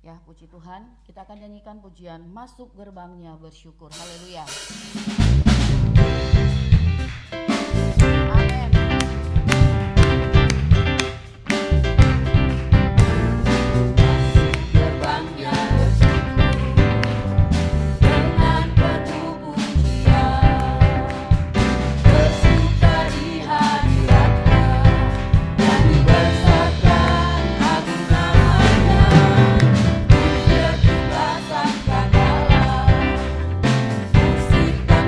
Ya, puji Tuhan, kita akan nyanyikan pujian Masuk Gerbangnya Bersyukur. Haleluya. Amin. Gerbangnya dengan penuh pujian, bersuka di hadiratnya, nyanyi besarkan agung namanya, puja kita sangkakala, musik dan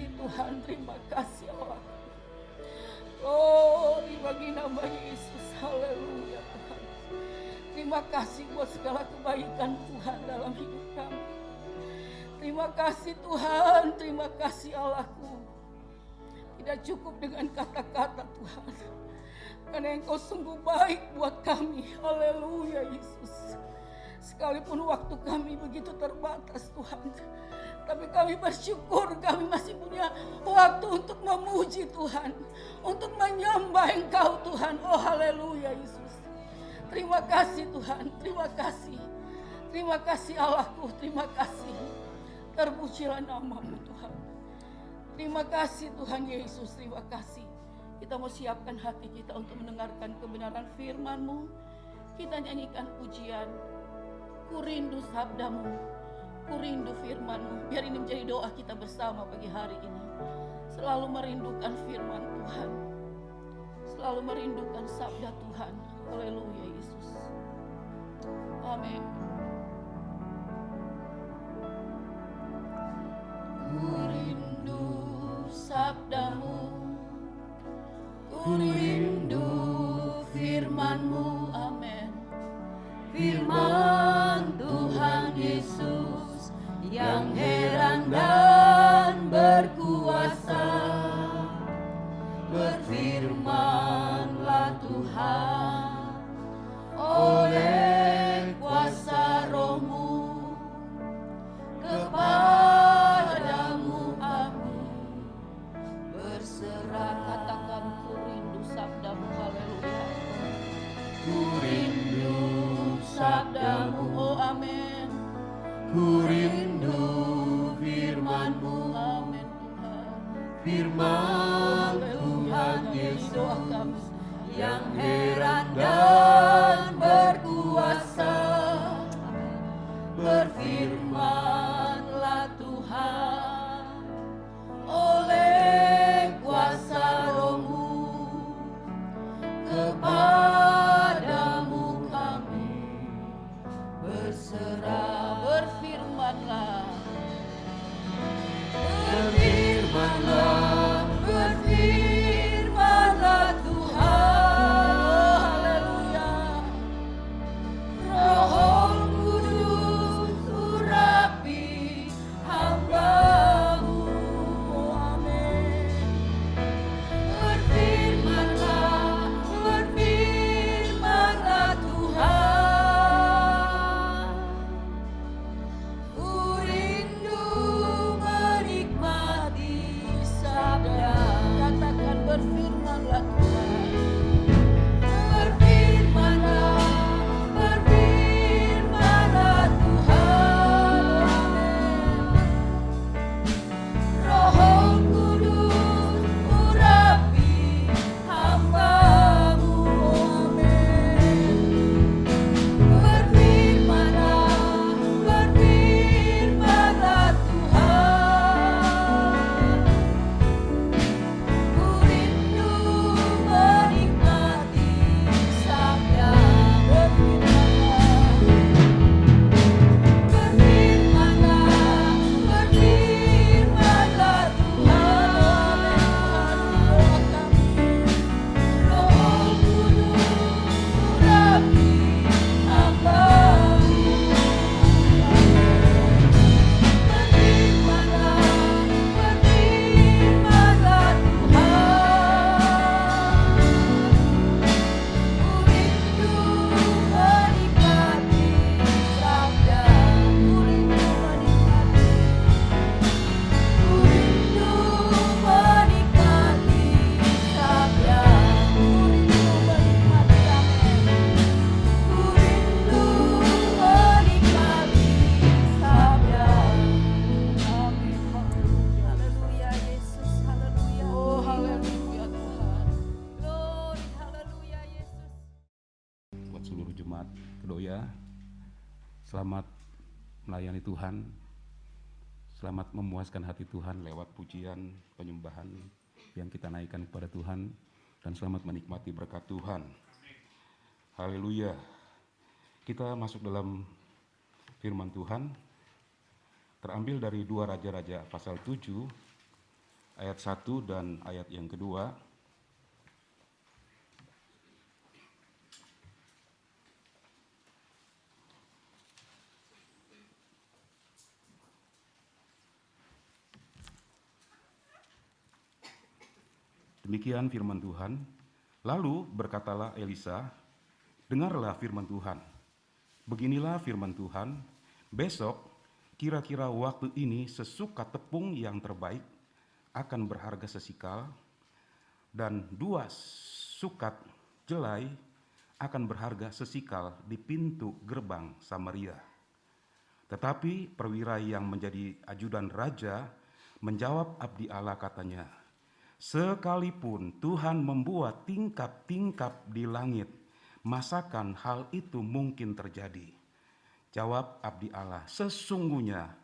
kasih Tuhan, terima kasih Allah. Glory bagi nama Yesus, haleluya Tuhan. Terima kasih buat segala kebaikan Tuhan dalam hidup kami. Terima kasih Tuhan, terima kasih Allahku. Tidak cukup dengan kata-kata Tuhan, karena Engkau sungguh baik buat kami, haleluya Yesus. Sekalipun waktu kami begitu terbatas Tuhan, tapi kami bersyukur kami masih punya waktu untuk memuji Tuhan, untuk menyembah Engkau Tuhan. Oh haleluya Yesus. Terima kasih Tuhan, terima kasih. Terima kasih Allahku, terima kasih. Terpujilah nama-Mu Tuhan. Terima kasih Tuhan Yesus, terima kasih. Kita mau siapkan hati kita untuk mendengarkan kebenaran firman-Mu. Kita nyanyikan pujian, ku rindu sabdamu, ku rindu firman-Mu. Biar ini menjadi doa kita bersama pagi hari ini. Selalu merindukan firman Tuhan, selalu merindukan sabda Tuhan. Haleluya Yesus. Amin. Ku rindu sabdamu, ku rindu firman-Mu. Amin. Firman Tuhan Yesus yang heran dan berkuasa, berfirmanlah Tuhan oleh kuasa Roh-Mu, kepadamu kami berserah. Katakan ku rindu sabdamu, haleluya. Ku rindu sabdamu, Oh amin. ku rindu firman-Mu, Amin Tuhan. firman Tuhan Haleluya. Yesus Doa kami. yang heran dan berkuasa, berfirmanlah Tuhan oleh kuasa Roh-Mu, kepadamu kami berserah. Berfirmanlah. Berfirmanlah, berfirmanlah Tuhan. Haleluya. Roh Kudus urapi hamba-Mu. Amin. Berfirmanlah, berfirmanlah Tuhan. Ku rindu menikmati sabda. Katakan berfirmanlah Tuhan. Berfirmanlah, berfirmanlah Tuhan. Roh Kudus urapi hamba-Mu. Berfirmanlah, berfirmanlah Tuhan. Ku rindu menikmati sabda. Berfirmanlah, berfirmanlah, berfirmanlah Tuhan. Roh Kudus urapi hamba-Mu. Berfirmanlah, berfirmanlah Haleluya Yesus, haleluya. Oh haleluya Tuhan. Glory, haleluya Yesus. Buat seluruh jemaat Kedoya, selamat melayani Tuhan, selamat memuaskan hati Tuhan lewat pujian penyembahan yang kita naikkan kepada Tuhan, dan selamat menikmati berkat Tuhan. Haleluya. Kita masuk dalam firman Tuhan, terambil dari 2 Raja-Raja pasal 7 ayat 1 dan ayat yang kedua. Demikian firman Tuhan. Lalu berkatalah Elisa, dengarlah firman Tuhan. Beginilah firman Tuhan, besok kira-kira waktu ini sesukat tepung yang terbaik akan berharga sesikal, dan 2 sukat jelai akan berharga sesikal di pintu gerbang Samaria. Tetapi perwira yang menjadi ajudan raja menjawab abdi Allah, katanya, sekalipun Tuhan membuat tingkap-tingkap di langit, masakan hal itu mungkin terjadi? Jawab abdi Allah, sesungguhnya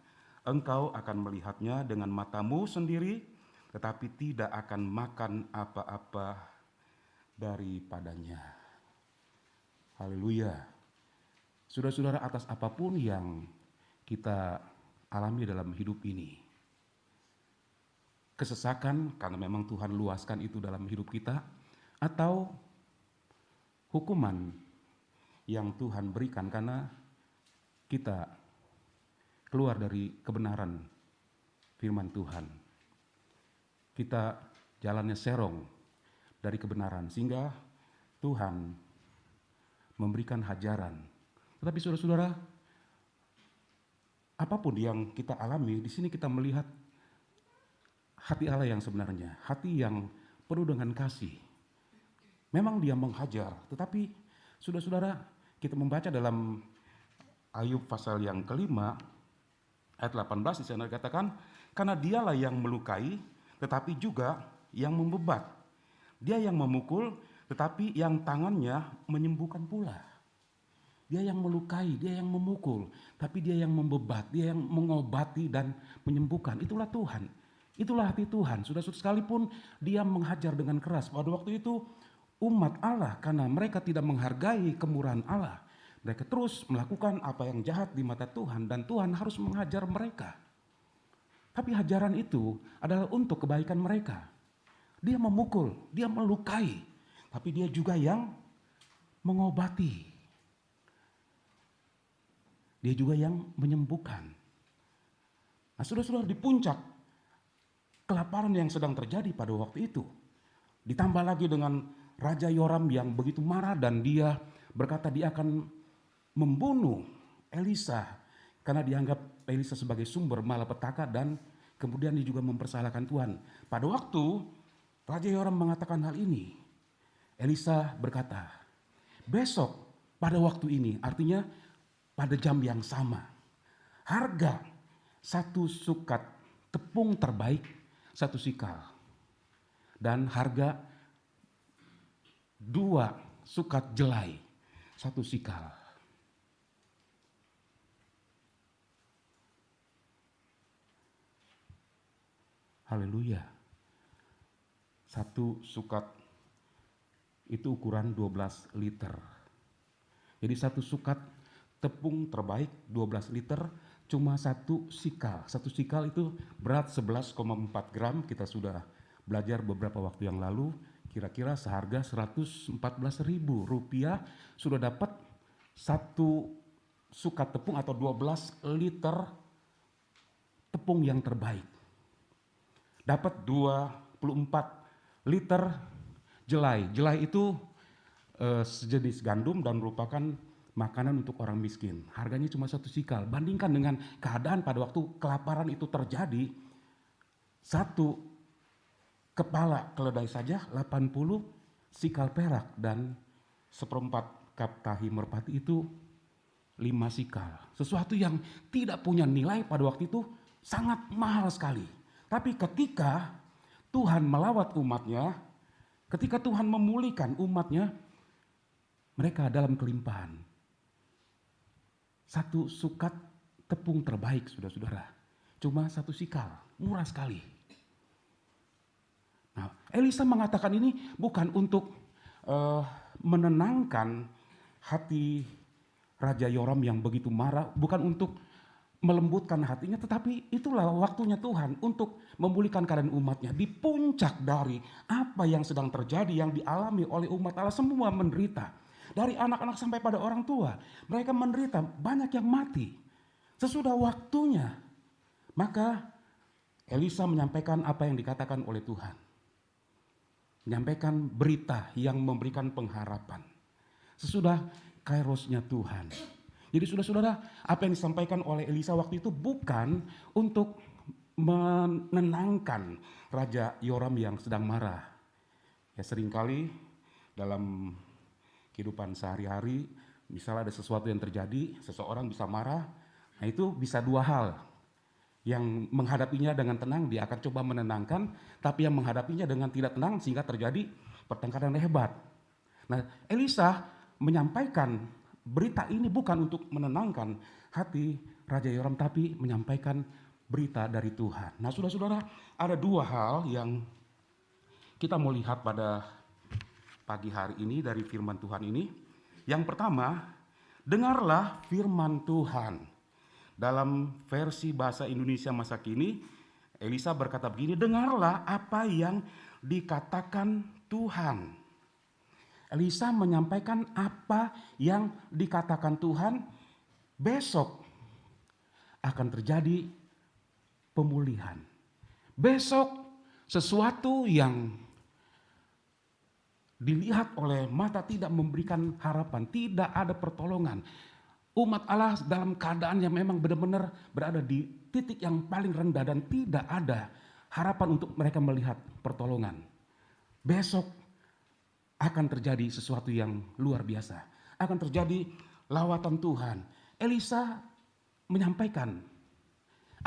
engkau akan melihatnya dengan matamu sendiri, tetapi tidak akan makan apa-apa daripadanya. Haleluya. Saudara-saudara, atas apapun yang kita alami dalam hidup ini, kesesakan karena memang Tuhan luaskan itu dalam hidup kita, atau hukuman yang Tuhan berikan karena kita keluar dari kebenaran firman Tuhan. Kita jalannya serong dari kebenaran sehingga Tuhan memberikan hajaran. Tetapi saudara-saudara, apapun yang kita alami, di sini kita melihat hati Allah yang sebenarnya, hati yang penuh dengan kasih. Memang dia menghajar, tetapi saudara-saudara, kita membaca dalam Ayub pasal yang kelima, ayat 18 di sana dikatakan, karena dialah yang melukai, tetapi juga yang membebat. Dia yang memukul, tetapi yang tangannya menyembuhkan pula. Dia yang melukai, dia yang memukul, tapi dia yang membebat, dia yang mengobati dan menyembuhkan. Itulah Tuhan. Itulah hati Tuhan. Sudah sekalipun dia menghajar dengan keras. Pada waktu itu umat Allah, karena mereka tidak menghargai kemurahan Allah, mereka terus melakukan apa yang jahat di mata Tuhan, dan Tuhan harus menghajar mereka. Tapi hajaran itu adalah untuk kebaikan mereka. Dia memukul, dia melukai, tapi dia juga yang mengobati. Dia juga yang menyembuhkan. Nah, saudara-saudara, di puncak kelaparan yang sedang terjadi pada waktu itu, ditambah lagi dengan Raja Yoram yang begitu marah, dan dia berkata dia akan membunuh Elisa karena dianggap Elisa sebagai sumber malapetaka, dan kemudian dia juga mempersalahkan Tuhan. Pada waktu Raja Yoram mengatakan hal ini, Elisa berkata, besok pada waktu ini, artinya pada jam yang sama, harga 1 sukat tepung terbaik 1 sikal, dan harga 2 sukat jelai 1 sikal. Haleluya. 1 sukat itu ukuran 12 liter. Jadi 1 sukat tepung terbaik 12 liter cuma 1 sikal. 1 sikal itu berat 11,4 gram. Kita sudah belajar beberapa waktu yang lalu. Kira-kira seharga Rp114.000 sudah dapat 1 sukat tepung atau 12 liter tepung yang terbaik. Dapat 24 liter jelai. Jelai itu sejenis gandum dan merupakan makanan untuk orang miskin. Harganya cuma 1 sikal. Bandingkan dengan keadaan pada waktu kelaparan itu terjadi, 1 kepala keledai saja 80 sikal perak, dan 1/4 kap tahi merpati itu 5 sikal. Sesuatu yang tidak punya nilai pada waktu itu, sangat mahal sekali. Tapi ketika Tuhan melawat umatnya, ketika Tuhan memulihkan umatnya, mereka dalam kelimpahan. 1 sukat tepung terbaik, saudara-saudara, cuma 1 sikal, murah sekali. Nah, Elisa mengatakan ini bukan untuk menenangkan hati Raja Yoram yang begitu marah, bukan untuk melembutkan hatinya, tetapi itulah waktunya Tuhan untuk memulihkan keadaan umatnya. Di puncak dari apa yang sedang terjadi, yang dialami oleh umat Allah, semua menderita. Dari anak-anak sampai pada orang tua, mereka menderita, banyak yang mati. Sesudah waktunya, maka Elisa menyampaikan apa yang dikatakan oleh Tuhan. Menyampaikan berita yang memberikan pengharapan. Sesudah kairosnya Tuhan. Jadi saudara-saudara, apa yang disampaikan oleh Elisa waktu itu bukan untuk menenangkan Raja Yoram yang sedang marah. Ya, seringkali dalam kehidupan sehari-hari, misalnya ada sesuatu yang terjadi, seseorang bisa marah, nah itu bisa dua hal. Yang menghadapinya dengan tenang, dia akan coba menenangkan, tapi yang menghadapinya dengan tidak tenang sehingga terjadi pertengkaran hebat. Nah, Elisa menyampaikan berita ini bukan untuk menenangkan hati Raja Yoram, tapi menyampaikan berita dari Tuhan. Nah, saudara-saudara, ada dua hal yang kita mau lihat pada pagi hari ini dari firman Tuhan ini. Yang pertama, dengarlah firman Tuhan. Dalam versi bahasa Indonesia masa kini, Elisa berkata begini, dengarlah apa yang dikatakan Tuhan. Elisa menyampaikan apa yang dikatakan Tuhan, besok akan terjadi pemulihan. Besok sesuatu yang dilihat oleh mata tidak memberikan harapan, tidak ada pertolongan. Umat Allah dalam keadaan yang memang benar-benar berada di titik yang paling rendah dan tidak ada harapan untuk mereka melihat pertolongan. Besok akan terjadi sesuatu yang luar biasa. Akan terjadi lawatan Tuhan. Elisa menyampaikan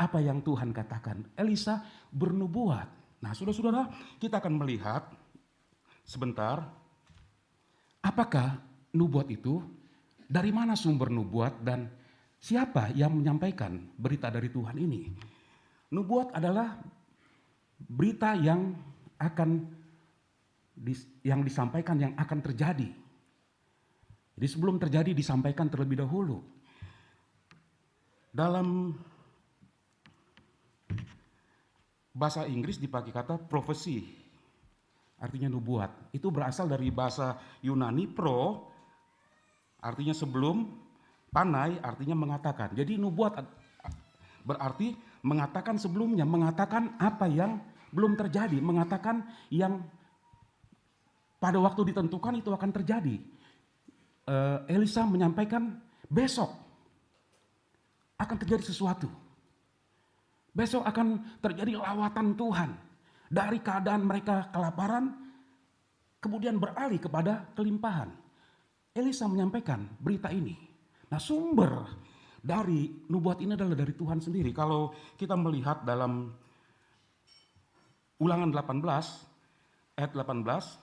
apa yang Tuhan katakan. Elisa bernubuat. Nah, saudara-saudara, kita akan melihat sebentar apakah nubuat itu, dari mana sumber nubuat, dan siapa yang menyampaikan berita dari Tuhan ini. Nubuat adalah berita yang disampaikan yang akan terjadi. Jadi sebelum terjadi disampaikan terlebih dahulu. Dalam bahasa Inggris dipakai kata prophecy, artinya nubuat. Itu berasal dari bahasa Yunani pro, artinya sebelum, panai artinya mengatakan. Jadi nubuat berarti mengatakan sebelumnya, mengatakan apa yang belum terjadi, mengatakan yang pada waktu ditentukan itu akan terjadi. Elisa menyampaikan besok akan terjadi sesuatu. Besok akan terjadi lawatan Tuhan. Dari keadaan mereka kelaparan, kemudian beralih kepada kelimpahan. Elisa menyampaikan berita ini. Nah, sumber dari nubuat ini adalah dari Tuhan sendiri. Kalau kita melihat dalam Ulangan 18, ayat 18,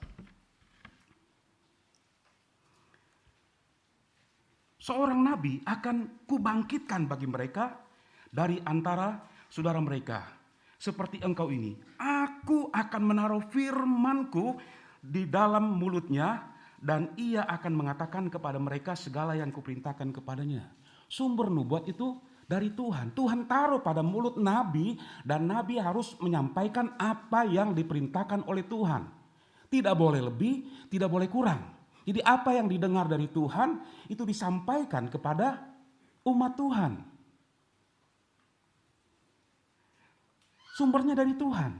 seorang nabi akan kubangkitkan bagi mereka dari antara saudara mereka. Seperti engkau ini. Aku akan menaruh firmanku di dalam mulutnya dan ia akan mengatakan kepada mereka segala yang kuperintahkan kepadanya. Sumber nubuat itu dari Tuhan. Tuhan taruh pada mulut nabi dan nabi harus menyampaikan apa yang diperintahkan oleh Tuhan. Tidak boleh lebih, tidak boleh kurang. Jadi apa yang didengar dari Tuhan itu disampaikan kepada umat Tuhan. Sumbernya dari Tuhan.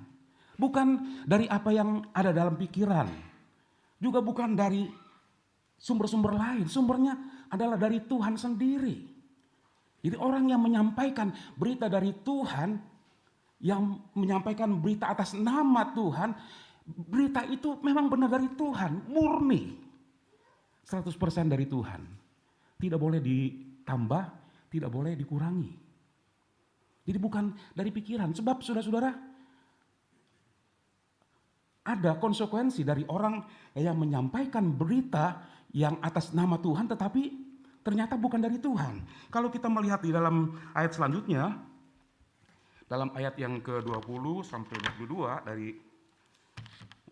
Bukan dari apa yang ada dalam pikiran. Juga bukan dari sumber-sumber lain. Sumbernya adalah dari Tuhan sendiri. Jadi orang yang menyampaikan berita dari Tuhan, yang menyampaikan berita atas nama Tuhan, berita itu memang benar dari Tuhan, murni. 100% dari Tuhan. Tidak boleh ditambah, tidak boleh dikurangi. Jadi bukan dari pikiran. Sebab saudara-saudara, ada konsekuensi dari orang yang menyampaikan berita yang atas nama Tuhan tetapi ternyata bukan dari Tuhan. Kalau kita melihat di dalam ayat selanjutnya, dalam ayat yang ke-20 sampai 22 dari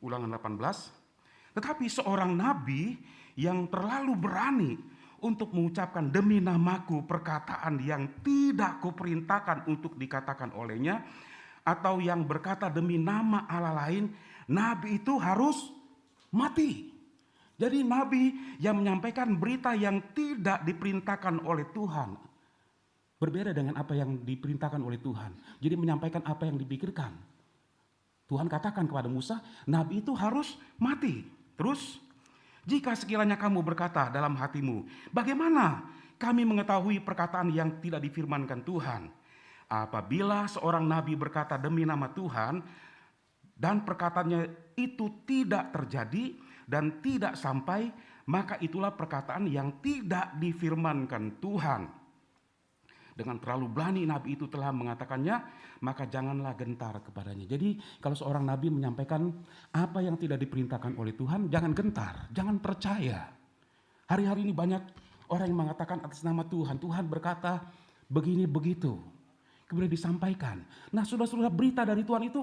Ulangan 18, tetapi seorang nabi yang terlalu berani untuk mengucapkan demi namaku perkataan yang tidak kuperintahkan untuk dikatakan olehnya, atau yang berkata demi nama Allah lain, nabi itu harus mati. Jadi nabi yang menyampaikan berita yang tidak diperintahkan oleh Tuhan berbeda dengan apa yang diperintahkan oleh Tuhan. Jadi menyampaikan apa yang dipikirkan. Tuhan katakan kepada Musa, nabi itu harus mati. Terus, jika sekiranya kamu berkata dalam hatimu, bagaimana kami mengetahui perkataan yang tidak difirmankan Tuhan? Apabila seorang nabi berkata demi nama Tuhan, dan perkataannya itu tidak terjadi dan tidak sampai, maka itulah perkataan yang tidak difirmankan Tuhan. Dengan terlalu berani nabi itu telah mengatakannya, maka janganlah gentar kepadanya. Jadi kalau seorang nabi menyampaikan apa yang tidak diperintahkan oleh Tuhan, jangan gentar, jangan percaya. Hari-hari ini banyak orang yang mengatakan atas nama Tuhan, Tuhan berkata begini begitu, kemudian disampaikan. Nah, saudara-saudara, berita dari Tuhan itu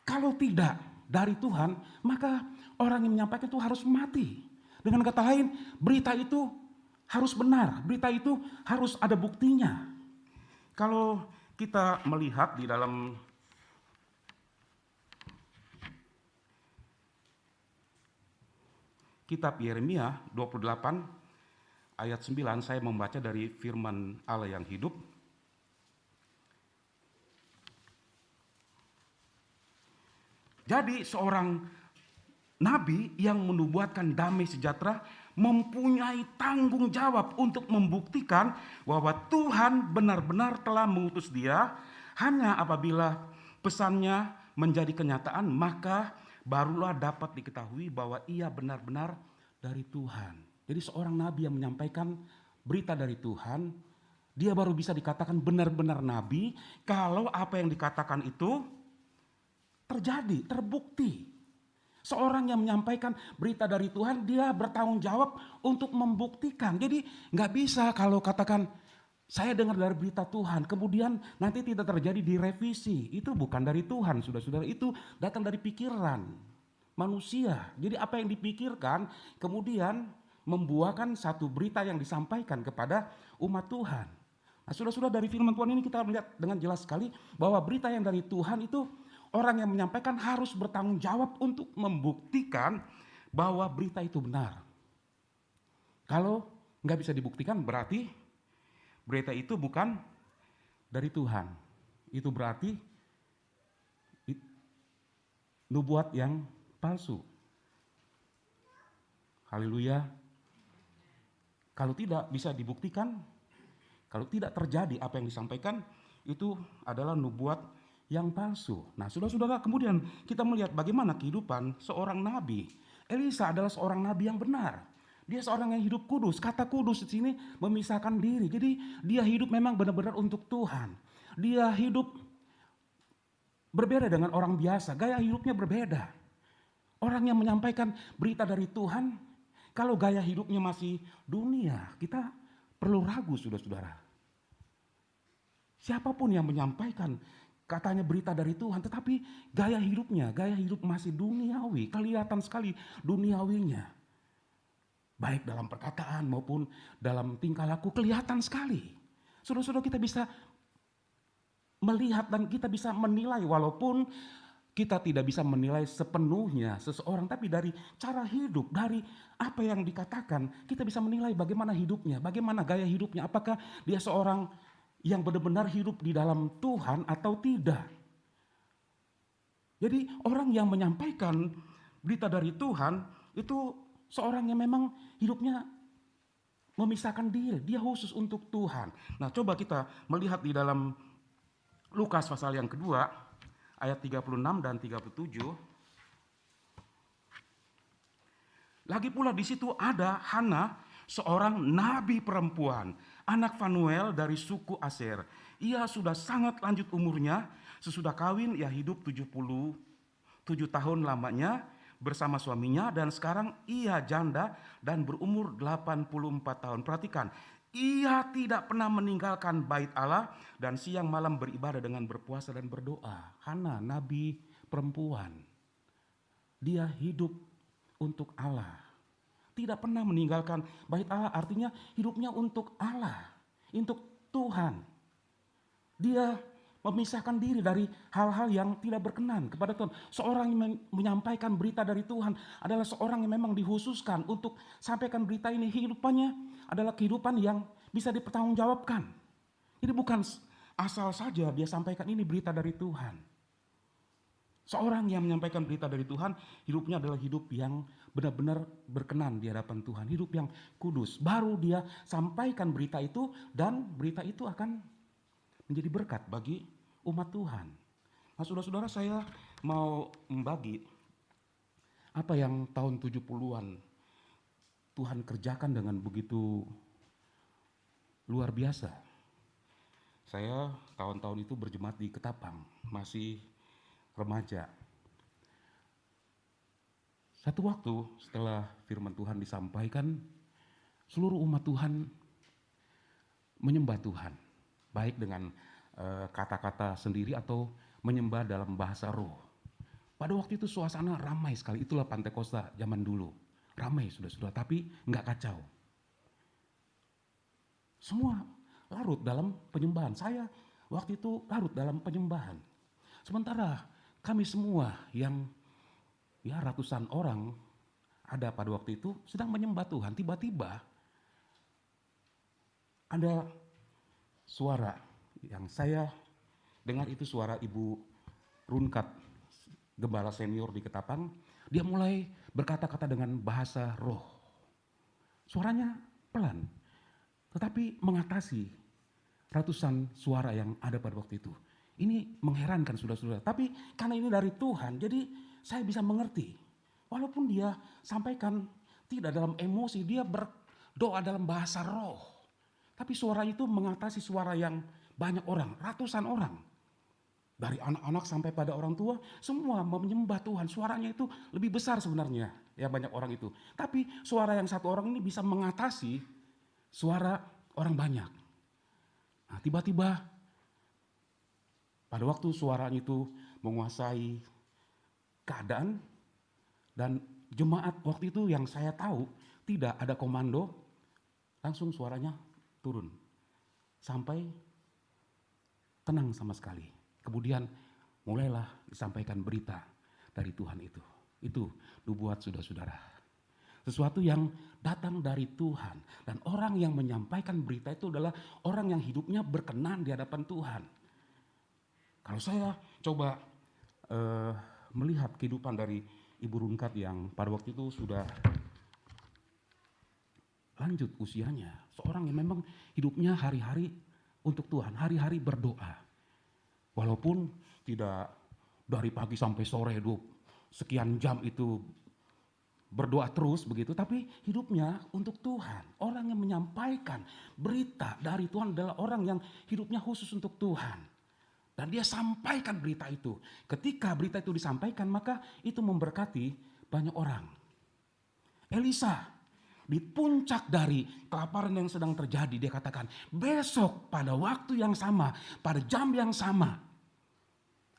kalau tidak dari Tuhan, maka orang yang menyampaikan itu harus mati. Dengan kata lain, berita itu harus benar, berita itu harus ada buktinya. Kalau kita melihat di dalam kitab Yeremia 28 ayat 9, saya membaca dari firman Allah yang hidup. Jadi seorang nabi yang menubuatkan damai sejahtera mempunyai tanggung jawab untuk membuktikan bahwa Tuhan benar-benar telah mengutus dia. Hanya apabila pesannya menjadi kenyataan, maka barulah dapat diketahui bahwa ia benar-benar dari Tuhan. Jadi seorang nabi yang menyampaikan berita dari Tuhan, dia baru bisa dikatakan benar-benar nabi kalau apa yang dikatakan itu terjadi, terbukti. Seorang yang menyampaikan berita dari Tuhan, dia bertanggung jawab untuk membuktikan. Jadi nggak bisa kalau katakan saya dengar dari berita Tuhan, kemudian nanti tidak terjadi direvisi. Itu bukan dari Tuhan, saudara-saudara. Itu datang dari pikiran manusia. Jadi apa yang dipikirkan kemudian membuahkan satu berita yang disampaikan kepada umat Tuhan. Nah, saudara-saudara, dari firman Tuhan ini kita melihat dengan jelas sekali bahwa berita yang dari Tuhan itu orang yang menyampaikan harus bertanggung jawab untuk membuktikan bahwa berita itu benar. Kalau nggak bisa dibuktikan berarti berita itu bukan dari Tuhan. Itu berarti nubuat yang palsu. Haleluya. Kalau tidak bisa dibuktikan, kalau tidak terjadi apa yang disampaikan, itu adalah nubuat yang palsu. Nah, saudara-saudara, kemudian kita melihat bagaimana kehidupan seorang nabi. Elisa adalah seorang nabi yang benar. Dia seorang yang hidup kudus. Kata kudus di sini memisahkan diri. Jadi dia hidup memang benar-benar untuk Tuhan. Dia hidup berbeda dengan orang biasa. Gaya hidupnya berbeda. Orang yang menyampaikan berita dari Tuhan, kalau gaya hidupnya masih dunia, kita perlu ragu, saudara-saudara. Siapapun yang menyampaikan katanya berita dari Tuhan, tetapi gaya hidup masih duniawi, kelihatan sekali duniawinya. Baik dalam perkataan maupun dalam tingkah laku kelihatan sekali. Saudara-saudara, kita bisa melihat dan kita bisa menilai, walaupun kita tidak bisa menilai sepenuhnya seseorang, tapi dari cara hidup, dari apa yang dikatakan, kita bisa menilai bagaimana hidupnya, bagaimana gaya hidupnya, apakah dia seorang yang benar-benar hidup di dalam Tuhan atau tidak. Jadi orang yang menyampaikan berita dari Tuhan itu seorang yang memang hidupnya memisahkan diri, dia khusus untuk Tuhan. Nah, coba kita melihat di dalam Lukas pasal yang kedua, ayat 36 dan 37. Lagi pula di situ ada Hana, seorang nabi perempuan, anak Fanuel dari suku Aser. Ia sudah sangat lanjut umurnya, sesudah kawin ia hidup 77 tahun lamanya bersama suaminya, dan sekarang ia janda dan berumur 84 tahun. Perhatikan, ia tidak pernah meninggalkan bait Allah dan siang malam beribadah dengan berpuasa dan berdoa. Hana, nabi perempuan. Dia hidup untuk Allah. Tidak pernah meninggalkan bait Allah, artinya hidupnya untuk Allah, untuk Tuhan. Dia memisahkan diri dari hal-hal yang tidak berkenan kepada Tuhan. Seorang yang menyampaikan berita dari Tuhan adalah seorang yang memang dikhususkan untuk sampaikan berita ini. Kehidupannya adalah kehidupan yang bisa dipertanggungjawabkan. Jadi bukan asal saja dia sampaikan ini berita dari Tuhan. Seorang yang menyampaikan berita dari Tuhan, hidupnya adalah hidup yang benar-benar berkenan di hadapan Tuhan. Hidup yang kudus. Baru dia sampaikan berita itu dan berita itu akan menjadi berkat bagi umat Tuhan. Nah, saudara-saudara, saya mau membagi apa yang tahun 70-an Tuhan kerjakan dengan begitu luar biasa. Saya tahun-tahun itu berjemaat di Ketapang, masih remaja. Satu waktu setelah firman Tuhan disampaikan, seluruh umat Tuhan menyembah Tuhan, baik dengan kata-kata sendiri atau menyembah dalam bahasa roh. Pada waktu itu suasana ramai sekali, itulah Pantekosta zaman dulu. Ramai sudah-sudah, tapi nggak kacau. Semua larut dalam penyembahan. Saya waktu itu larut dalam penyembahan. Sementara kami semua yang ratusan orang ada pada waktu itu sedang menyembah Tuhan. Tiba-tiba ada suara yang saya dengar, itu suara Ibu Runkat, gembala senior di Ketapang. Dia mulai berkata-kata dengan bahasa roh. Suaranya pelan, tetapi mengatasi ratusan suara yang ada pada waktu itu. Ini mengherankan saudara-saudara. Tapi karena ini dari Tuhan, jadi saya bisa mengerti. Walaupun dia sampaikan tidak dalam emosi, dia berdoa dalam bahasa roh. Tapi suara itu mengatasi suara yang banyak orang, ratusan orang. Dari anak-anak sampai pada orang tua, semua menyembah Tuhan. Suaranya itu lebih besar sebenarnya, ya banyak orang itu. Tapi suara yang satu orang ini bisa mengatasi suara orang banyak. Nah, tiba-tiba pada waktu suaranya itu menguasai keadaan, dan jemaat waktu itu yang saya tahu tidak ada komando, langsung suaranya turun sampai tenang sama sekali. Kemudian mulailah disampaikan berita dari Tuhan itu. Itu nubuat saudara-saudara. Sesuatu yang datang dari Tuhan, dan orang yang menyampaikan berita itu adalah orang yang hidupnya berkenan di hadapan Tuhan. Kalau saya coba melihat kehidupan dari Ibu Runkat yang pada waktu itu sudah lanjut usianya, seorang yang memang hidupnya hari-hari untuk Tuhan, hari-hari berdoa. Walaupun tidak dari pagi sampai sore sekian jam itu berdoa terus begitu, tapi hidupnya untuk Tuhan. Orang yang menyampaikan berita dari Tuhan adalah orang yang hidupnya khusus untuk Tuhan. Dan dia sampaikan berita itu. Ketika berita itu disampaikan, maka itu memberkati banyak orang. Elisa, di puncak dari kelaparan yang sedang terjadi, dia katakan, besok pada waktu yang sama, pada jam yang sama,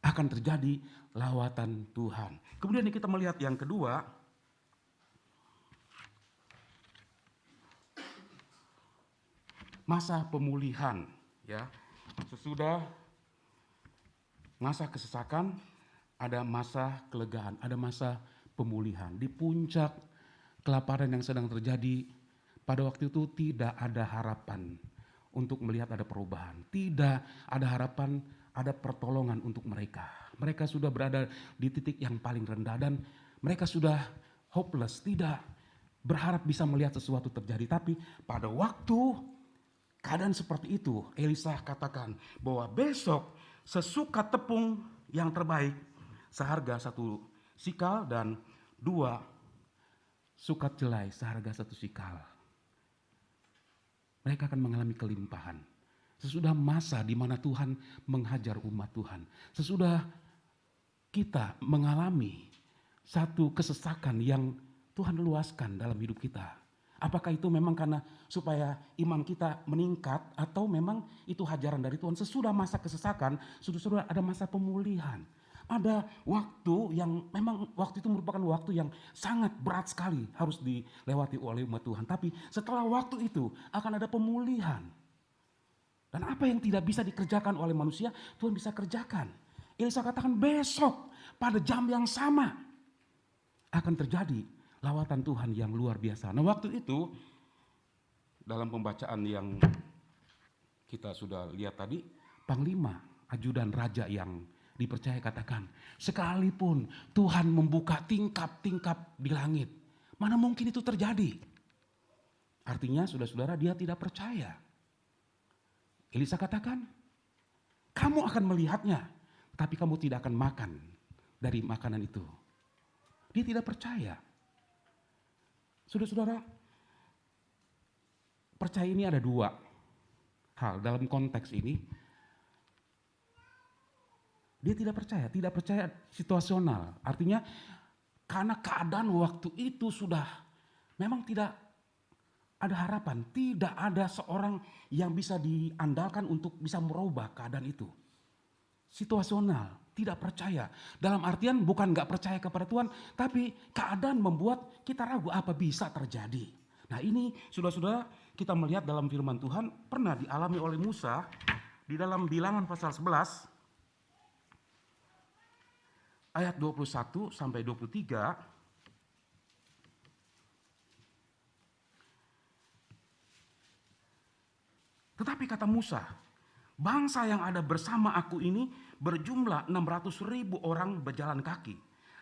akan terjadi lawatan Tuhan. Kemudian kita melihat yang kedua, masa pemulihan. Ya, sesudah masa kesesakan, ada masa kelegaan, ada masa pemulihan. Di puncak kelaparan yang sedang terjadi, pada waktu itu tidak ada harapan untuk melihat ada perubahan. Tidak ada harapan, ada pertolongan untuk mereka. Mereka sudah berada di titik yang paling rendah dan mereka sudah hopeless, tidak berharap bisa melihat sesuatu terjadi. Tapi pada waktu keadaan seperti itu, Elisa katakan bahwa besok sesukat tepung yang terbaik seharga 1 sikal dan 2 sukat jelai seharga 1 sikal. Mereka akan mengalami kelimpahan. Sesudah masa di mana Tuhan menghajar umat Tuhan. Sesudah kita mengalami satu kesesakan yang Tuhan luaskan dalam hidup kita. Apakah itu memang karena supaya iman kita meningkat atau memang itu hajaran dari Tuhan? Sesudah masa kesesakan, sudah ada masa pemulihan. Ada waktu yang memang waktu itu merupakan waktu yang sangat berat sekali harus dilewati oleh umat Tuhan. Tapi setelah waktu itu akan ada pemulihan. Dan apa yang tidak bisa dikerjakan oleh manusia, Tuhan bisa kerjakan. Elisa katakan besok pada jam yang sama akan terjadi lawatan Tuhan yang luar biasa. Nah waktu itu dalam pembacaan yang kita sudah lihat tadi, panglima, ajudan raja yang dipercaya katakan, sekalipun Tuhan membuka tingkap-tingkap di langit, mana mungkin itu terjadi? Artinya saudara-saudara dia tidak percaya. Elisa katakan, kamu akan melihatnya, tapi kamu tidak akan makan dari makanan itu. Dia tidak percaya. Saudara-saudara, percaya ini ada dua hal dalam konteks ini. Dia tidak percaya situasional. Artinya karena keadaan waktu itu sudah memang tidak ada harapan. Tidak ada seorang yang bisa diandalkan untuk bisa merubah keadaan itu. Situasional, tidak percaya. Dalam artian bukan gak percaya kepada Tuhan, tapi keadaan membuat kita ragu apa bisa terjadi. Nah ini saudara-saudara kita melihat dalam firman Tuhan pernah dialami oleh Musa di dalam Bilangan pasal 11. Ayat 21 sampai 23, tetapi kata Musa, bangsa yang ada bersama aku ini berjumlah 600.000 orang berjalan kaki.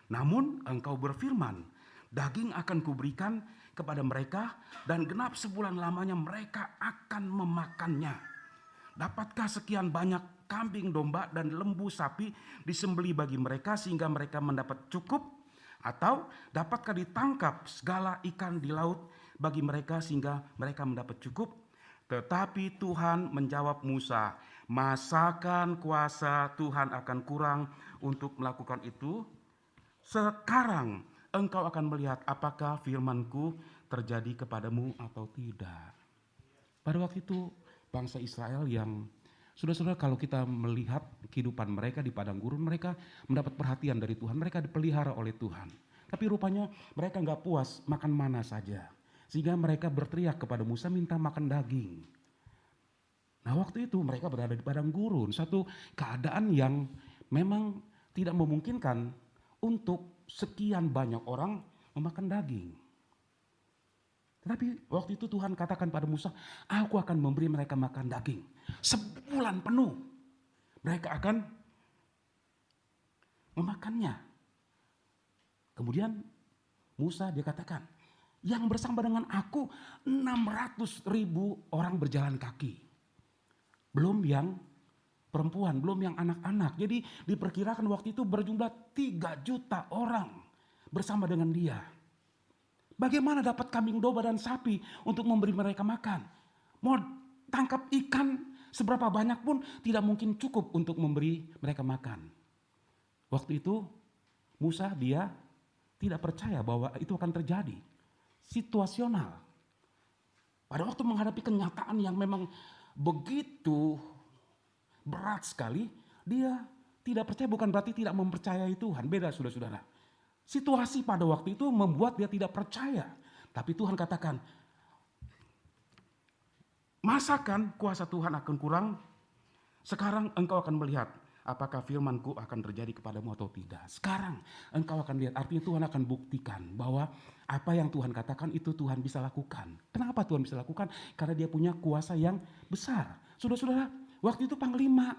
Namun engkau berfirman, daging akan kuberikan kepada mereka dan genap sebulan lamanya mereka akan memakannya. Dapatkah sekian banyak kambing, domba, dan lembu sapi disembeli bagi mereka sehingga mereka mendapat cukup? Atau dapatkah ditangkap segala ikan di laut bagi mereka sehingga mereka mendapat cukup? Tetapi Tuhan menjawab Musa, masakan kuasa Tuhan akan kurang untuk melakukan itu? Sekarang engkau akan melihat apakah firmanku terjadi kepadamu atau tidak. Pada waktu itu bangsa Israel yang saudara-saudara kalau kita melihat kehidupan mereka di padang gurun, mereka mendapat perhatian dari Tuhan, mereka dipelihara oleh Tuhan. Tapi rupanya mereka nggak puas makan mana saja. Sehingga mereka berteriak kepada Musa minta makan daging. Nah waktu itu mereka berada di padang gurun, satu keadaan yang memang tidak memungkinkan untuk sekian banyak orang memakan daging. Tetapi waktu itu Tuhan katakan pada Musa, aku akan memberi mereka makan daging. Sebulan penuh mereka akan memakannya. Kemudian Musa dia katakan, yang bersama dengan aku 600.000 orang berjalan kaki. Belum yang perempuan, belum yang anak-anak. Jadi diperkirakan waktu itu berjumlah 3 juta orang bersama dengan dia. Bagaimana dapat kambing, domba, dan sapi untuk memberi mereka makan? Mau tangkap ikan seberapa banyak pun tidak mungkin cukup untuk memberi mereka makan. Waktu itu Musa dia tidak percaya bahwa itu akan terjadi. Situasional. Pada waktu menghadapi kenyataan yang memang begitu berat sekali, dia tidak percaya bukan berarti tidak mempercayai Tuhan. Beda saudara-saudara. Situasi pada waktu itu membuat dia tidak percaya. Tapi Tuhan katakan, masakan kuasa Tuhan akan kurang, sekarang engkau akan melihat apakah firmanku akan terjadi kepadamu atau tidak. Sekarang engkau akan lihat, artinya Tuhan akan buktikan bahwa apa yang Tuhan katakan itu Tuhan bisa lakukan. Kenapa Tuhan bisa lakukan? Karena dia punya kuasa yang besar. Saudara-saudara, waktu itu panglima,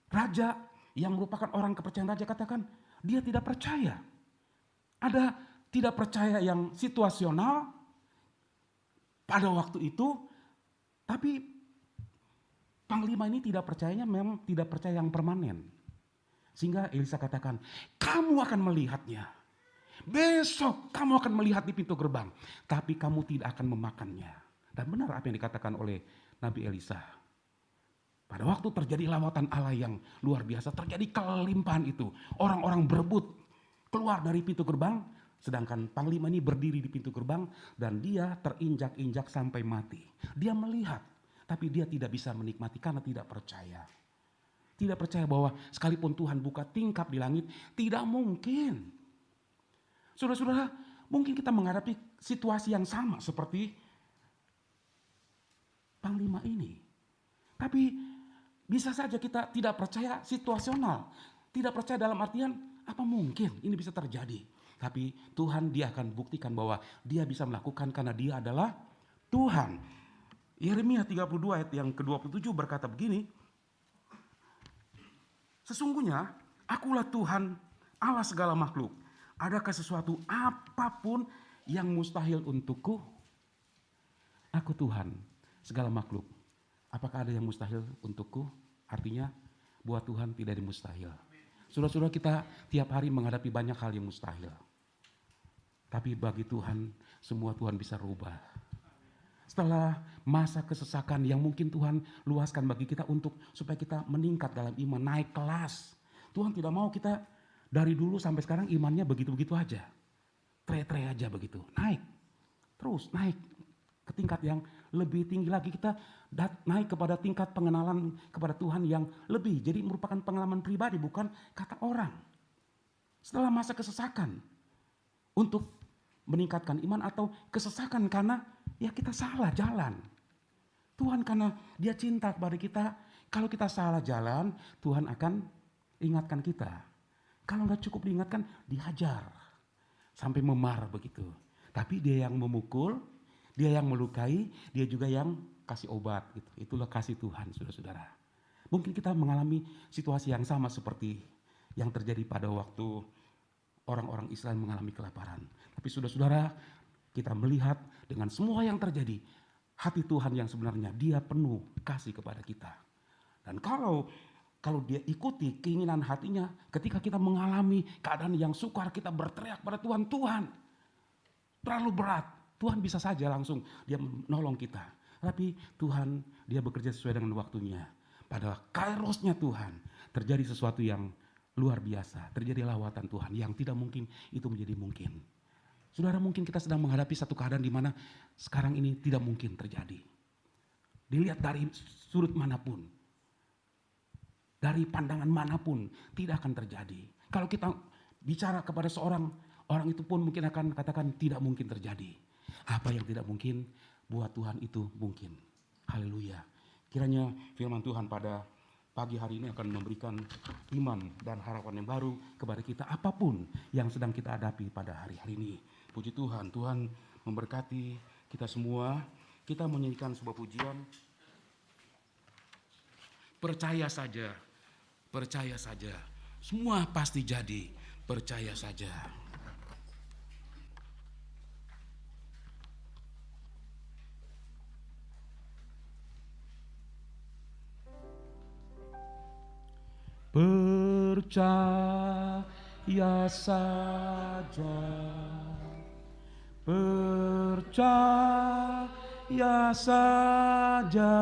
raja yang merupakan orang kepercayaan raja katakan, dia tidak percaya. Ada tidak percaya yang situasional pada waktu itu, tapi panglima ini tidak percayanya memang tidak percaya yang permanen. Sehingga Elisa katakan, kamu akan melihatnya. Besok kamu akan melihat di pintu gerbang, tapi kamu tidak akan memakannya. Dan benar apa yang dikatakan oleh Nabi Elisa. Pada waktu terjadi lawatan Allah yang luar biasa, terjadi kelimpahan itu. Orang-orang berebut keluar dari pintu gerbang, sedangkan panglima ini berdiri di pintu gerbang dan dia terinjak-injak sampai mati. Dia melihat, tapi dia tidak bisa menikmati karena tidak percaya. Tidak percaya bahwa sekalipun Tuhan buka tingkap di langit, tidak mungkin. Saudara-saudara, mungkin kita menghadapi situasi yang sama seperti Panglima ini. Tapi bisa saja kita tidak percaya situasional. Tidak percaya dalam artian apa mungkin ini bisa terjadi. Tapi Tuhan dia akan buktikan bahwa dia bisa melakukan karena dia adalah Tuhan. Yeremia 32 ayat yang ke-27 berkata begini. Sesungguhnya akulah Tuhan Allah segala makhluk. Adakah sesuatu apapun yang mustahil untukku? Aku Tuhan segala makhluk. Apakah ada yang mustahil untukku? Artinya buat Tuhan tidak ada mustahil. Saudara-saudara, kita tiap hari menghadapi banyak hal yang mustahil. Tapi bagi Tuhan semua Tuhan bisa rubah. Setelah masa kesesakan yang mungkin Tuhan luaskan bagi kita untuk supaya kita meningkat dalam iman, naik kelas. Tuhan tidak mau kita dari dulu sampai sekarang imannya begitu-begitu aja. Tre-tre aja begitu, naik. Terus naik ke tingkat yang lebih tinggi lagi. Kita naik kepada tingkat pengenalan kepada Tuhan yang lebih. Jadi merupakan pengalaman pribadi bukan kata orang. Setelah masa kesesakan untuk meningkatkan iman atau kesesakan karena ya kita salah jalan. Tuhan karena dia cinta kepada kita. Kalau kita salah jalan, Tuhan akan ingatkan kita. Kalau nggak cukup diingatkan, dihajar. Sampai memar begitu. Tapi dia yang memukul, dia yang melukai, dia juga yang kasih obat. Gitu. Itulah kasih Tuhan, saudara-saudara. Mungkin kita mengalami situasi yang sama seperti yang terjadi pada waktu orang-orang Israel mengalami kelaparan. Tapi saudara-saudara, kita melihat dengan semua yang terjadi, hati Tuhan yang sebenarnya dia penuh kasih kepada kita. Dan kalau dia ikuti keinginan hatinya, ketika kita mengalami keadaan yang sukar, kita berteriak pada Tuhan, Tuhan terlalu berat. Tuhan bisa saja langsung dia menolong kita. Tapi Tuhan dia bekerja sesuai dengan waktunya. Pada kairosnya Tuhan terjadi sesuatu yang luar biasa. Terjadi lawatan Tuhan yang tidak mungkin itu menjadi mungkin. Saudara, mungkin kita sedang menghadapi satu keadaan di mana sekarang ini tidak mungkin terjadi. Dilihat dari sudut manapun, dari pandangan manapun tidak akan terjadi. Kalau kita bicara kepada seorang, orang itu pun mungkin akan katakan tidak mungkin terjadi. Apa yang tidak mungkin buat Tuhan itu mungkin. Haleluya. Kiranya firman Tuhan pada pagi hari ini akan memberikan iman dan harapan yang baru kepada kita apapun yang sedang kita hadapi pada hari-hari ini. Puji Tuhan, Tuhan memberkati kita semua. Kita menyanyikan sebuah pujian. Percaya saja, semua pasti jadi, percaya saja. Percaya saja, percaya saja,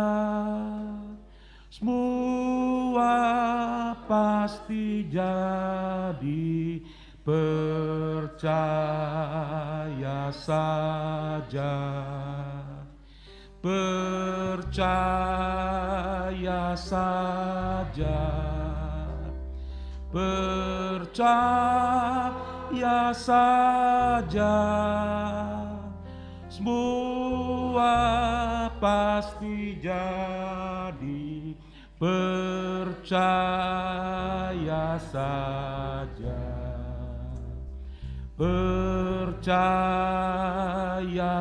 semua pasti jadi, percaya saja, percaya saja, percaya saja, semua pasti jadi, percaya saja, percaya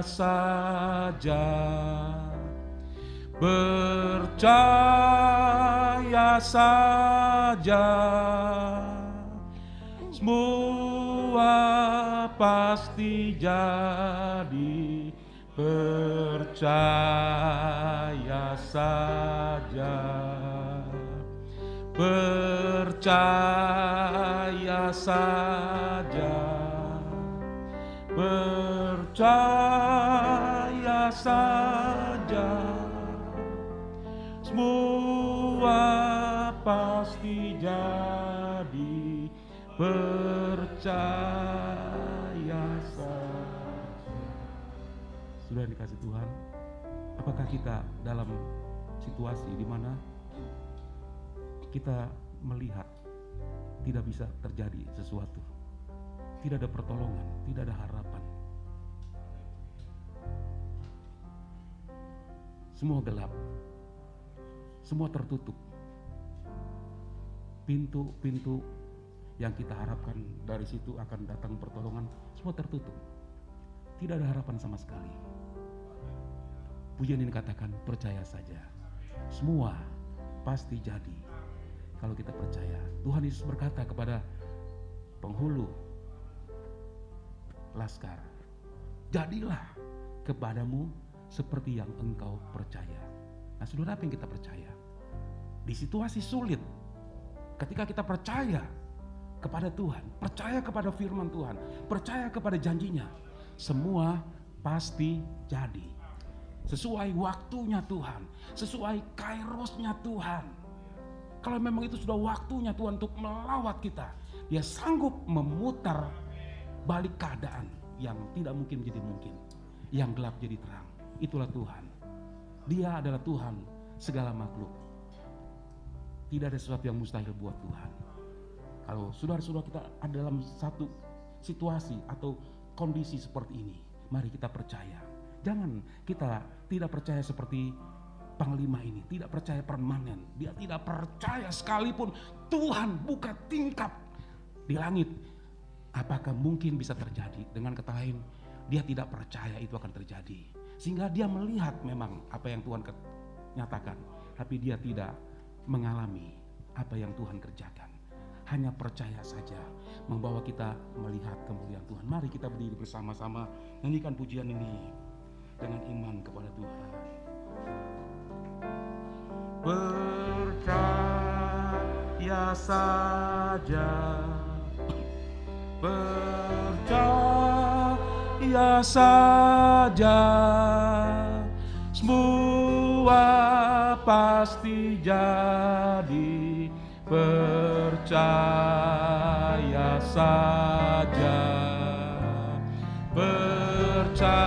saja, percaya saja, semua pasti jadi, percaya saja, percaya saja, percaya saja, semua pasti jadi, percaya saja. Sudah dikasih Tuhan, apakah kita dalam situasi di mana kita melihat tidak bisa terjadi sesuatu, tidak ada pertolongan, tidak ada harapan. Semua gelap, semua tertutup. Pintu-pintu yang kita harapkan dari situ akan datang pertolongan, semua tertutup. Tidak ada harapan sama sekali. Pujian ini katakan, percaya saja. Semua pasti jadi kalau kita percaya. Tuhan Yesus berkata kepada penghulu laskar, jadilah kepadamu seperti yang engkau percaya. Nah, saudara, apa yang kita percaya? Di situasi sulit, ketika kita percaya kepada Tuhan, percaya kepada firman Tuhan, percaya kepada janjinya, semua pasti jadi. Sesuai waktunya Tuhan, sesuai kairosnya Tuhan. Kalau memang itu sudah waktunya Tuhan untuk melawat kita, Dia sanggup memutar balik keadaan yang tidak mungkin menjadi mungkin, yang gelap jadi terang. Itulah Tuhan. Dia adalah Tuhan segala makhluk. Tidak ada sesuatu yang mustahil buat Tuhan. Kalau saudara-saudara kita ada dalam satu situasi atau kondisi seperti ini, mari kita percaya. Jangan kita tidak percaya seperti panglima ini, tidak percaya permanen. Dia tidak percaya sekalipun Tuhan buka tingkap di langit. Apakah mungkin bisa terjadi? Dengan kata lain, dia tidak percaya itu akan terjadi. Sehingga dia melihat memang apa yang Tuhan nyatakan, tapi dia tidak mengalami apa yang Tuhan kerjakan. Hanya percaya saja, membawa kita melihat kemuliaan Tuhan. Mari kita berdiri bersama-sama, nyanyikan pujian ini dengan iman kepada Tuhan. Percaya saja, percaya saja, semua pasti jadi. Percaya saja, percaya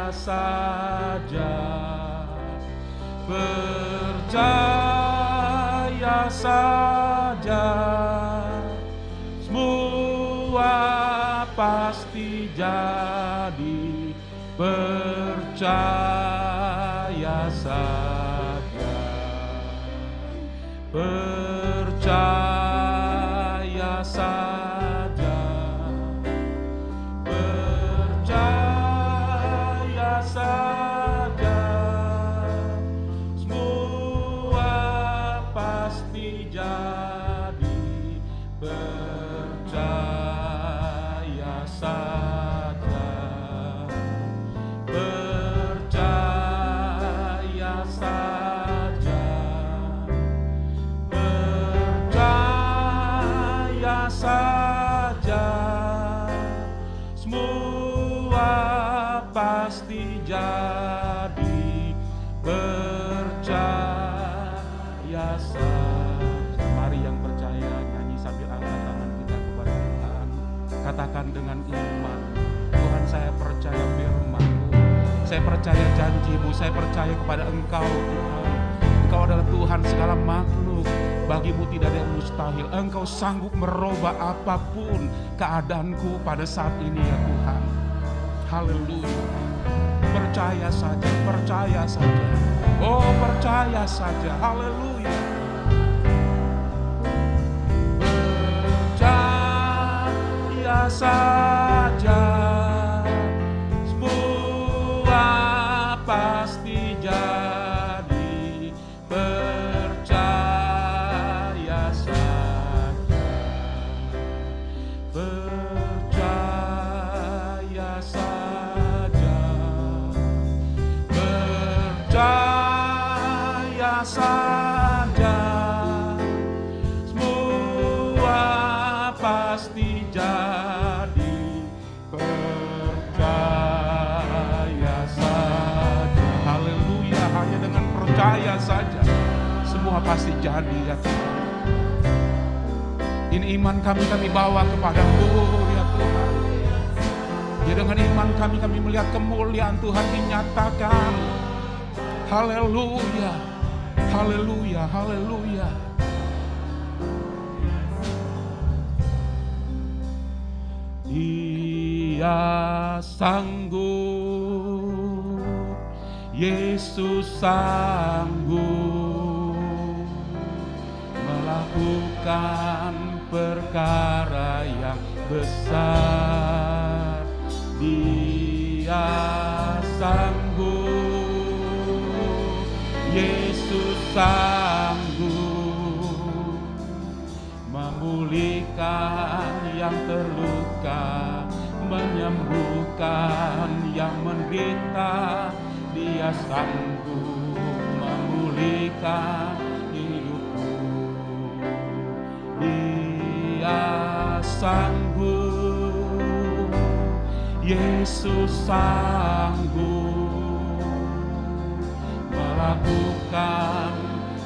saja, percaya saja, semua pasti jadi. Percaya saja, percaya saja, percaya saja, semua pasti jadi. Percaya saja, percaya saja, percaya saja, semua pasti jadi. Percaya saja. Mari yang percaya nyanyi sambil angkat tangan kita kepada Tuhan. Katakan dengan iman, Tuhan, saya percaya firman-Mu, saya percaya janji-Mu, saya percaya kepada Engkau Tuhan. Engkau adalah Tuhan segala makhluk. Bagimu tidak ada yang mustahil. Engkau sanggup merubah apapun keadaanku pada saat ini ya Tuhan. Haleluya. Percaya saja, percaya saja. Oh, percaya saja. Haleluya. Percaya saja, semua pasti jadi. Percaya saja, percaya saja, percaya saja, semua pasti jadi. Percaya saja. Haleluya. Hanya dengan percaya saja semua pasti jadi ya Tuhan. Ini iman kami bawa kepada-Mu ya Tuhan. Ya, dengan iman kami melihat kemuliaan Tuhan dinyatakan. Haleluya. Haleluya, haleluya. Dia sanggup, Yesus sanggup melakukan perkara yang besar. Dia sanggup, Yesus sanggup memulihkan yang terluka, menyembuhkan yang menderita. Dia sanggup memulihkan hidupku. Dia sanggup, Yesus sanggup melakukan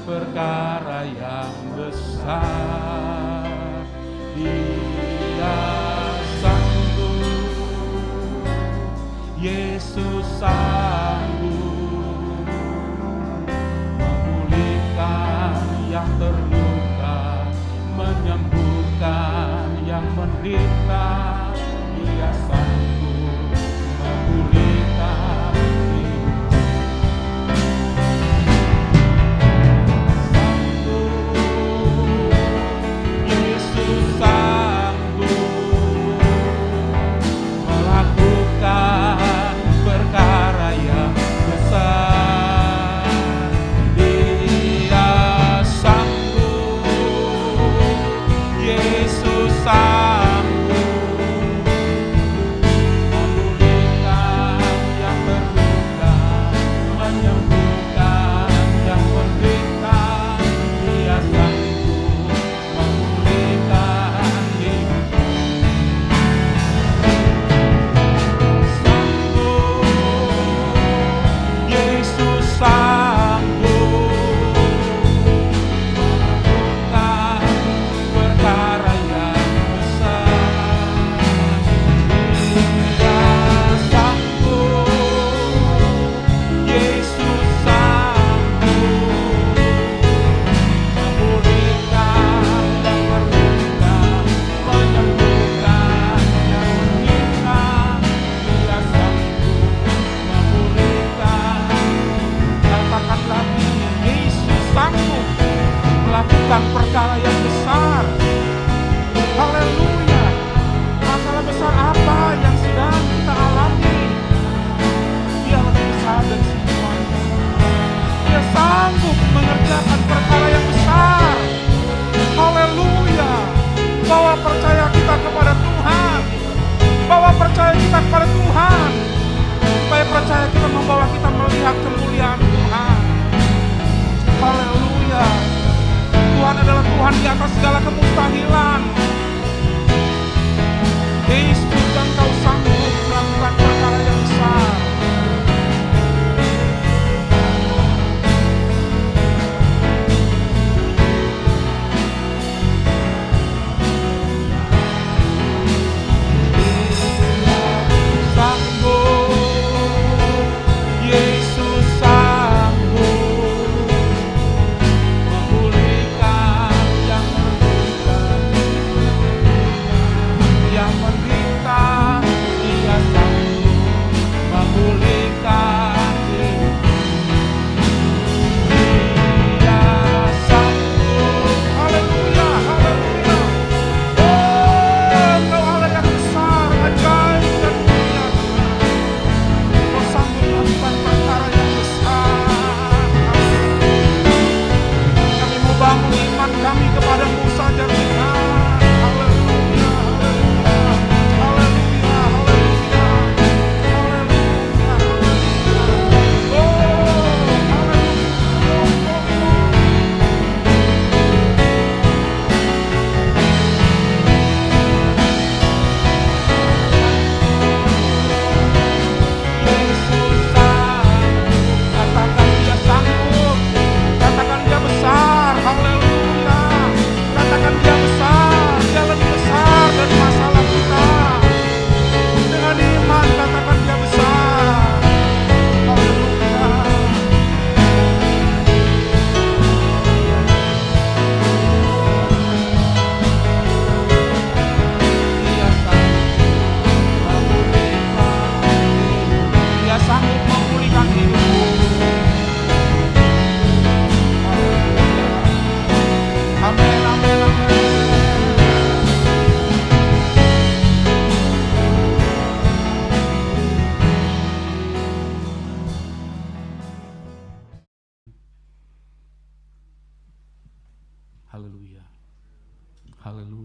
perkara yang besar. Dia sanggup, Yesus sanggup memulihkan yang terluka, menyembuhkan yang menderita. Dia sanggup memulihkan hidupku. Yesus sanggup melakukan perkara yang besar. Dia sanggup, Yesus sanggup memulihkan yang terluka, menyembuhkan yang menderita. Dia sanggup memulihkan hidupku. Sanggup, Yesus sanggup melakukan perkara yang besar. Dia sanggup, Yesus sanggup memulihkan yang terluka, menyembuhkan yang menderita. Dia sanggup memulihkan. Katakan lagi, Yesus sanggup melakukan perkara yang besar. Haleluya. Masalah besar apa yang sedang kita alami? Dia lebih besar dari semuanya. Dia sanggup mengerjakan perkara yang besar. Haleluya. Bawa percaya kita kepada Tuhan. Bawa percaya kita kepada Tuhan. Supaya percaya kita membawa kita melihat kemuliaan Tuhan. Haleluya. Tuhan adalah Tuhan di atas segala kemustahilan. Yesus, Engkau sanggup melakukan perkara yang besar. Sanggup, Yesus sanggup memulihkan yang terluka,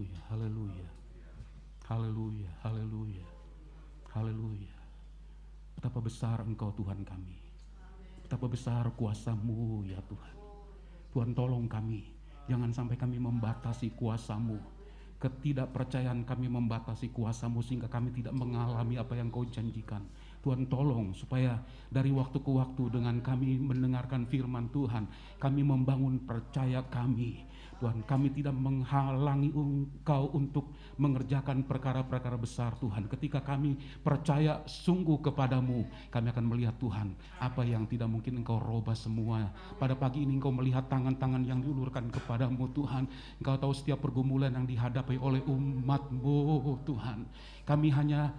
haleluya, haleluya, haleluya, haleluya, haleluya. Betapa besar Engkau Tuhan kami. Betapa besar kuasa-Mu ya Tuhan. Tuhan tolong kami, jangan sampai kami membatasi kuasa-Mu. Ketidakpercayaan kami membatasi kuasa-Mu sehingga kami tidak mengalami apa yang Kau janjikan. Tuhan tolong supaya dari waktu ke waktu dengan kami mendengarkan firman Tuhan, kami membangun percaya kami. Tuhan, kami tidak menghalangi Engkau untuk mengerjakan perkara-perkara besar Tuhan. Ketika kami percaya sungguh kepadamu, kami akan melihat Tuhan, apa yang tidak mungkin Engkau robah semua. Pada pagi ini Engkau melihat tangan-tangan yang diulurkan kepadamu Tuhan. Engkau tahu setiap pergumulan yang dihadapi oleh umat-Mu Tuhan. Kami hanya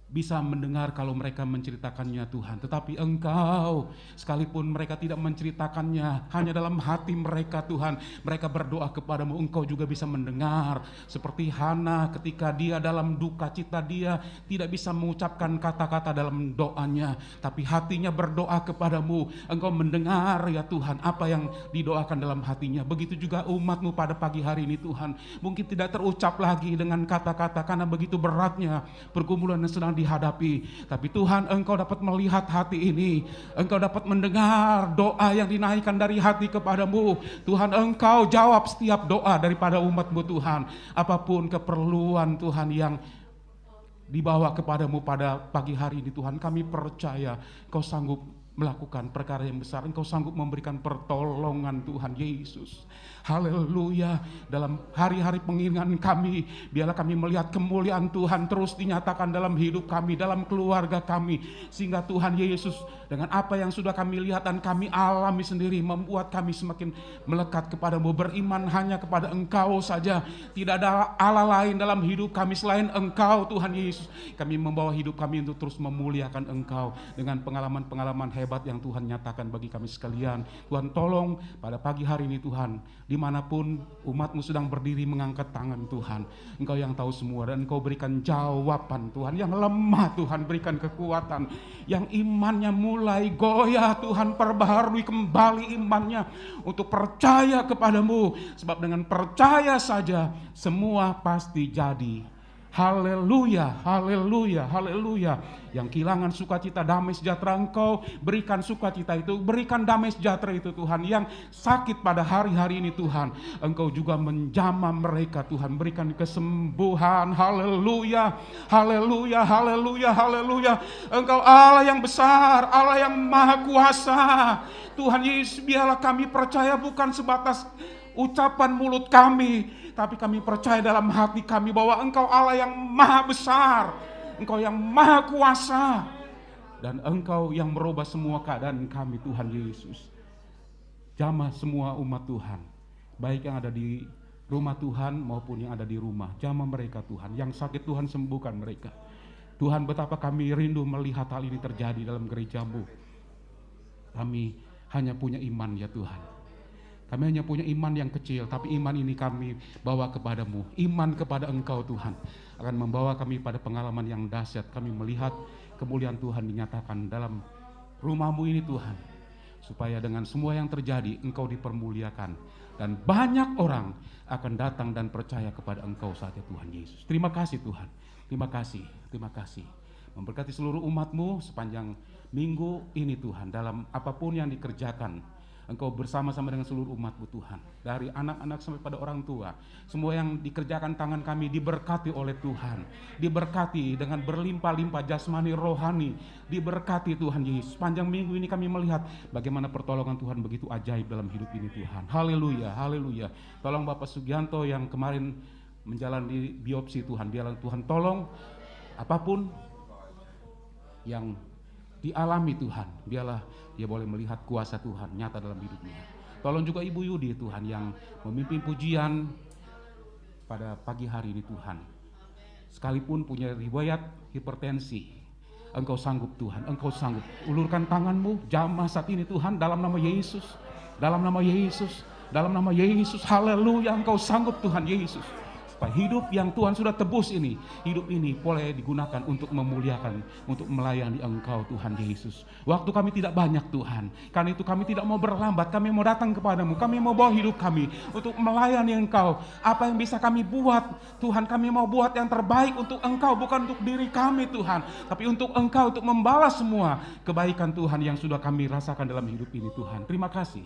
bisa mendengar kalau mereka menceritakannya Tuhan, tetapi Engkau sekalipun mereka tidak menceritakannya, hanya dalam hati mereka Tuhan, mereka berdoa kepadamu, Engkau juga bisa mendengar. Seperti Hana ketika dia dalam duka cita, dia tidak bisa mengucapkan kata-kata dalam doanya, tapi hatinya berdoa kepadamu. Engkau mendengar ya Tuhan apa yang didoakan dalam hatinya. Begitu juga umat-Mu pada pagi hari ini Tuhan, mungkin tidak terucap lagi dengan kata-kata karena begitu beratnya pergumulan yang sedang dihadapi, tapi Tuhan Engkau dapat melihat hati ini, Engkau dapat mendengar doa yang dinaikkan dari hati kepadamu. Tuhan, Engkau jawab setiap doa daripada umat-Mu Tuhan, apapun keperluan Tuhan yang dibawa kepadamu pada pagi hari ini Tuhan, kami percaya Engkau sanggup melakukan perkara yang besar, Engkau sanggup memberikan pertolongan Tuhan Yesus. Haleluya. Dalam hari-hari pengingat kami, biarlah kami melihat kemuliaan Tuhan terus dinyatakan dalam hidup kami, dalam keluarga kami, sehingga Tuhan Yesus dengan apa yang sudah kami lihat dan kami alami sendiri membuat kami semakin melekat kepadamu, beriman hanya kepada Engkau saja. Tidak ada Allah lain dalam hidup kami selain Engkau Tuhan Yesus. Kami membawa hidup kami untuk terus memuliakan Engkau dengan pengalaman-pengalaman hebat yang Tuhan nyatakan bagi kami sekalian. Tuhan tolong pada pagi hari ini Tuhan, dimanapun umat-Mu sedang berdiri mengangkat tangan Tuhan, Engkau yang tahu semua dan Engkau berikan jawaban Tuhan. Yang lemah Tuhan berikan kekuatan, yang imannya mulai goyah Tuhan perbaharui kembali imannya untuk percaya kepadamu, sebab dengan percaya saja semua pasti jadi. Haleluya, haleluya, haleluya. Yang kehilangan sukacita, damai sejahtera Engkau berikan sukacita itu, berikan damai sejahtera itu Tuhan. Yang sakit pada hari-hari ini Tuhan, Engkau juga menjamah mereka Tuhan, berikan kesembuhan. Haleluya, haleluya, haleluya, haleluya. Engkau Allah yang besar, Allah yang maha kuasa. Tuhan Yesus, biarlah kami percaya bukan sebatas ucapan mulut kami, tapi kami percaya dalam hati kami bahwa Engkau Allah yang maha besar, Engkau yang maha kuasa, dan Engkau yang merubah semua keadaan kami Tuhan Yesus. Jamah semua umat Tuhan, baik yang ada di rumah Tuhan maupun yang ada di rumah, jamah mereka Tuhan. Yang sakit Tuhan sembuhkan mereka. Tuhan, betapa kami rindu melihat hal ini terjadi dalam gereja-Mu. Kami hanya punya iman ya Tuhan. Kami hanya punya iman yang kecil, tapi iman ini kami bawa kepadamu. Iman kepada Engkau Tuhan akan membawa kami pada pengalaman yang dahsyat. Kami melihat kemuliaan Tuhan dinyatakan dalam rumah-Mu ini Tuhan. Supaya dengan semua yang terjadi Engkau dipermuliakan. Dan banyak orang akan datang dan percaya kepada Engkau saja Tuhan Yesus. Terima kasih Tuhan. Terima kasih, terima kasih. Memberkati seluruh umat-Mu sepanjang minggu ini Tuhan. Dalam apapun yang dikerjakan, Engkau bersama-sama dengan seluruh umat-Mu Tuhan. Dari anak-anak sampai pada orang tua. Semua yang dikerjakan tangan kami diberkati oleh Tuhan. Diberkati dengan berlimpah-limpah jasmani rohani. Diberkati Tuhan Yesus. Sepanjang minggu ini kami melihat bagaimana pertolongan Tuhan begitu ajaib dalam hidup ini Tuhan. Haleluya, haleluya. Tolong Bapak Sugianto yang kemarin menjalani biopsi Tuhan. Biarlah Tuhan tolong apapun yang dialami Tuhan, biarlah dia boleh melihat kuasa Tuhan nyata dalam hidupnya. Tolong juga Ibu Yudi Tuhan yang memimpin pujian pada pagi hari ini Tuhan. Sekalipun punya riwayat hipertensi, Engkau sanggup Tuhan, Engkau sanggup. Ulurkan tangan-Mu jamah saat ini Tuhan dalam nama Yesus, dalam nama Yesus, dalam nama Yesus. Haleluya, Engkau sanggup Tuhan Yesus. supaya hidup yang Tuhan sudah tebus ini, hidup ini boleh digunakan untuk memuliakan, untuk melayani Engkau Tuhan Yesus. Waktu kami tidak banyak Tuhan, karena itu kami tidak mau berlambat, kami mau datang kepadamu, kami mau bawa hidup kami untuk melayani Engkau. Apa yang bisa kami buat Tuhan, kami mau buat yang terbaik untuk Engkau, bukan untuk diri kami Tuhan, tapi untuk Engkau, untuk membalas semua kebaikan Tuhan yang sudah kami rasakan dalam hidup ini Tuhan. Terima kasih,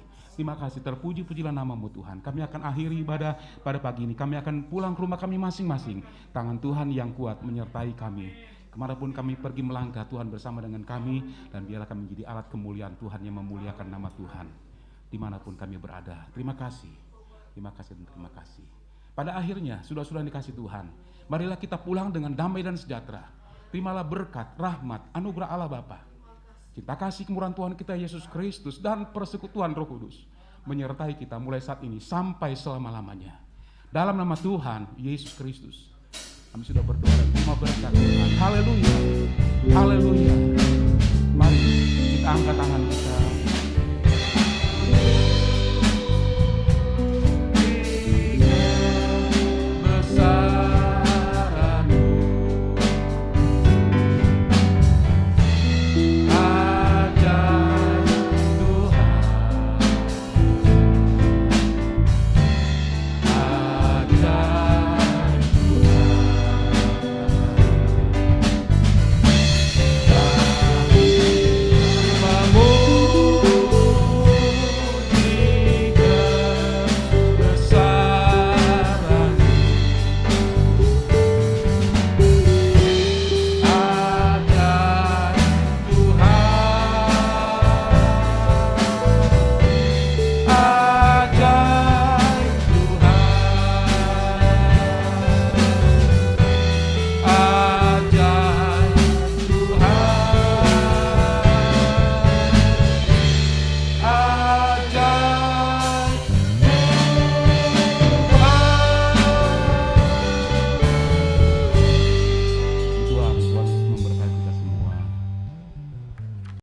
terpuji-pujilah namamu Tuhan. Kami akan akhiri ibadah pada pagi ini, kami akan pulang ke rumah kami masing-masing. Tangan Tuhan yang kuat menyertai kami. Kemanapun kami pergi melangkah, Tuhan bersama dengan kami, dan biarlah kami menjadi alat kemuliaan Tuhan yang memuliakan nama Tuhan dimanapun kami berada. Terima kasih dan terima kasih. Pada akhirnya, sudah-sudah dikasih Tuhan, marilah kita pulang dengan damai dan sejahtera. Terimalah berkat, rahmat, anugerah Allah Bapa, cinta kasih kemurahan Tuhan kita Yesus Kristus, dan persekutuan Roh Kudus menyertai kita mulai saat ini sampai selama-lamanya. Dalam nama Tuhan Yesus Kristus kami sudah berdoa dan terima berkat Tuhan. Haleluya, haleluya. Mari kita angkat tangan